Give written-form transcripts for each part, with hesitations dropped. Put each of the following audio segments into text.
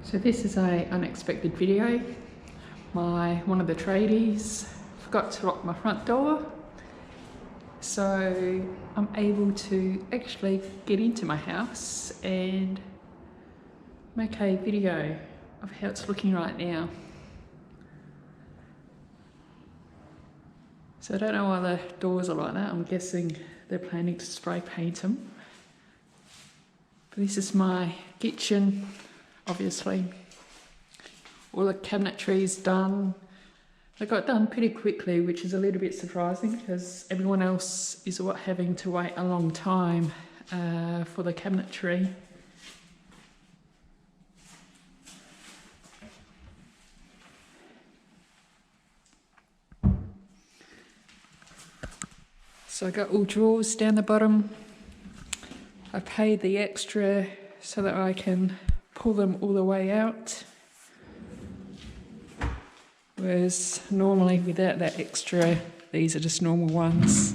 So this is a unexpected video. One of the tradies forgot to lock my front door, so I'm able to actually get into my house and make a video of how it's looking right now. So I don't know why the doors are like that. I'm guessing they're planning to spray paint them. But this is my kitchen, obviously. All the cabinetry is done. They got done pretty quickly, which is a little bit surprising because everyone else is having to wait a long time for the cabinetry. So I got all drawers down the bottom. I paid the extra so that I can pull them all the way out. Whereas normally without that extra, these are just normal ones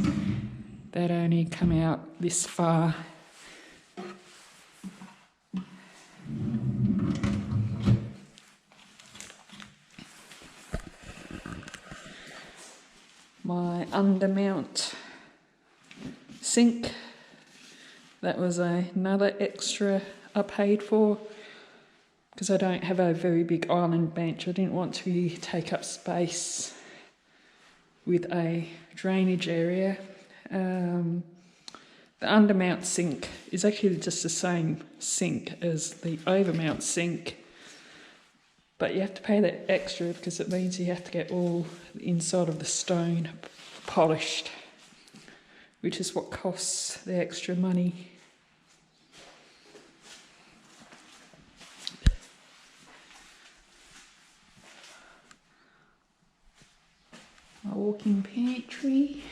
that only come out this far. My undermount sink, that was another extra I paid for because I don't have a very big island bench. I didn't want to take up space with a drainage area. The undermount sink is actually just the same sink as the overmount sink, but you have to pay that extra because it means you have to get all the inside of the stone polished, which is what costs the extra money. My walk-in pantry,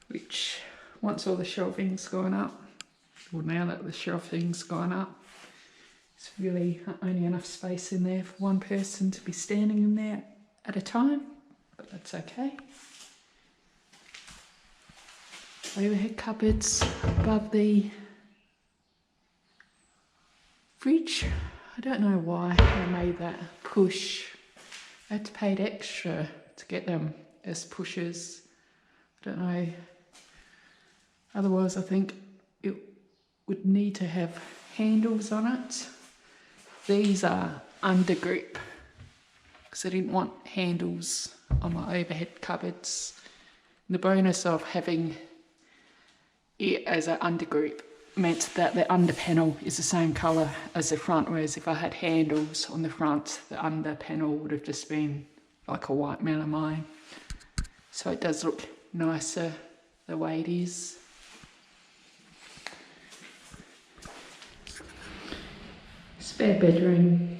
which once all the shelving's gone up, or now that the shelving's gone up, it's really only enough space in there for one person to be standing in there at a time, but that's okay. Overhead cupboards above the fridge. I don't know why I made that push. I had to pay extra to get them as pushes. I don't know. Otherwise I think it would need to have handles on it. These are under grip because I didn't want handles on my overhead cupboards. And the bonus of having it as an under grip meant that the under panel is the same colour as the front, whereas if I had handles on the front, the under panel would have just been like a white melamine. So it does look nicer the way it is. Spare bedroom,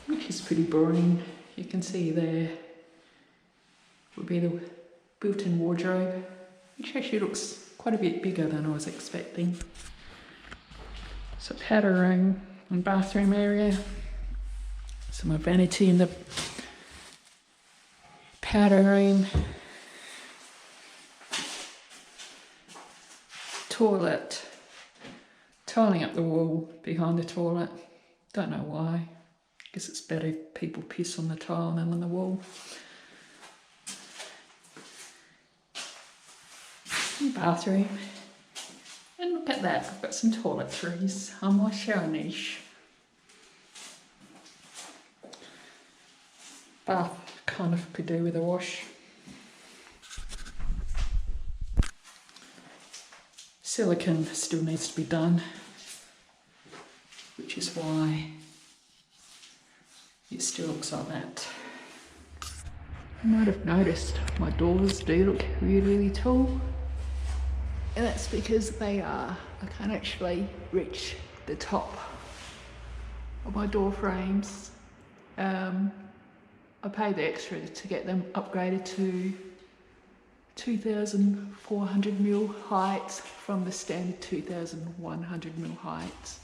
which is pretty boring. You can see there would be the built-in wardrobe, which actually looks quite a bit bigger than I was expecting. So powder room and bathroom area. So my vanity in the powder room. Toilet. Tiling up the wall behind the toilet. Don't know why. Guess it's better if people piss on the tile than on the wall. And bathroom. And look at that, I've got some toiletries on my shower niche. Bath kind of could do with a wash. Silicone still needs to be done, which is why it still looks like that. You might have noticed my doors do look really, really tall. And that's because I can't actually reach the top of my door frames. I paid the extra to get them upgraded to 2,400mm height from the standard 2,100mm height.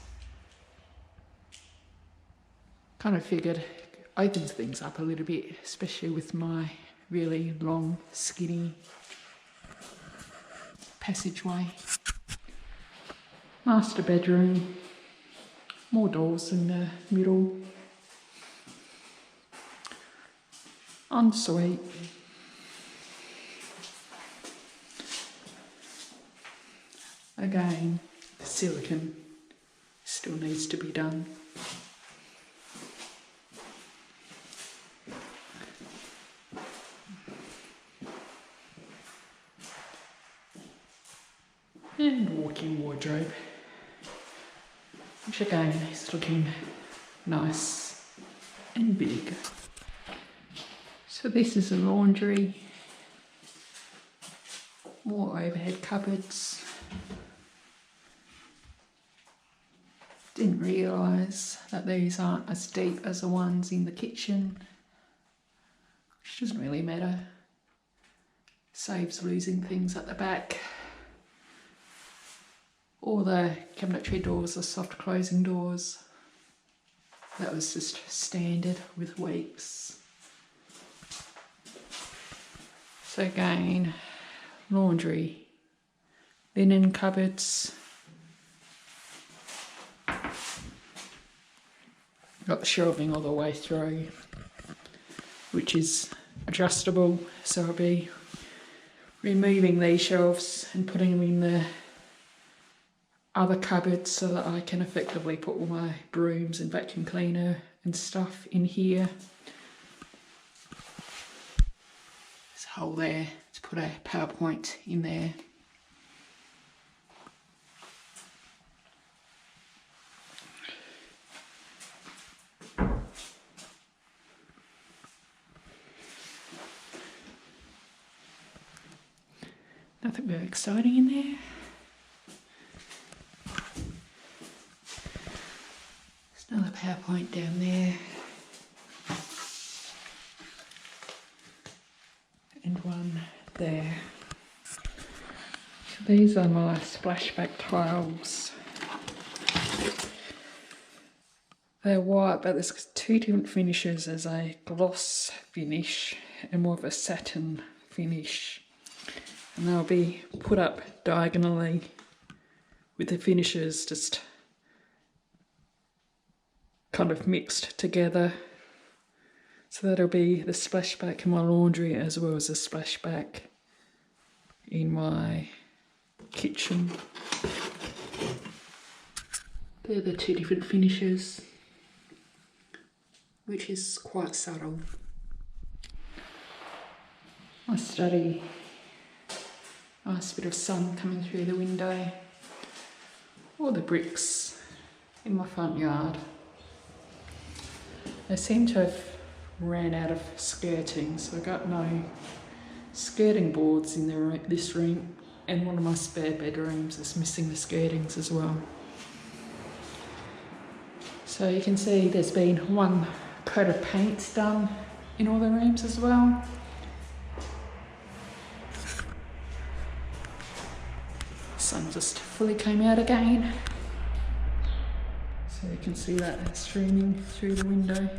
Kind of figured it opens things up a little bit, especially with my really long, skinny passageway. Master bedroom, more doors in the middle. Ensuite. Again, the silicone still needs to be done. And walk-in wardrobe, which again is looking nice and big. So this is a laundry, more overhead cupboards. Didn't realise that these aren't as deep as the ones in the kitchen, which doesn't really matter. Saves losing things at the back. All the cabinetry doors are soft closing doors. That was just standard with weeks. So again, laundry, linen cupboards. Got the shelving all the way through, which is adjustable. So I'll be removing these shelves and putting them in the other cupboards so that I can effectively put all my brooms and vacuum cleaner and stuff in here. There's a hole there to put a PowerPoint in there. Nothing very exciting in there. There's another PowerPoint down there. And one there. So these are my splashback tiles. They're white, but there's two different finishes. There's a gloss finish and more of a satin finish. And they'll be put up diagonally with the finishes just kind of mixed together. So that'll be the splashback in my laundry as well as the splashback in my kitchen. They're the two different finishes, which is quite subtle. My study. Nice bit of sun coming through the window. All the bricks in my front yard. They seem to have ran out of skirting, so I've got no skirting boards in this room, and one of my spare bedrooms is missing the skirtings as well. So you can see there's been one coat of paint done in all the rooms as well. Sun just fully came out again, so you can see that streaming through the window.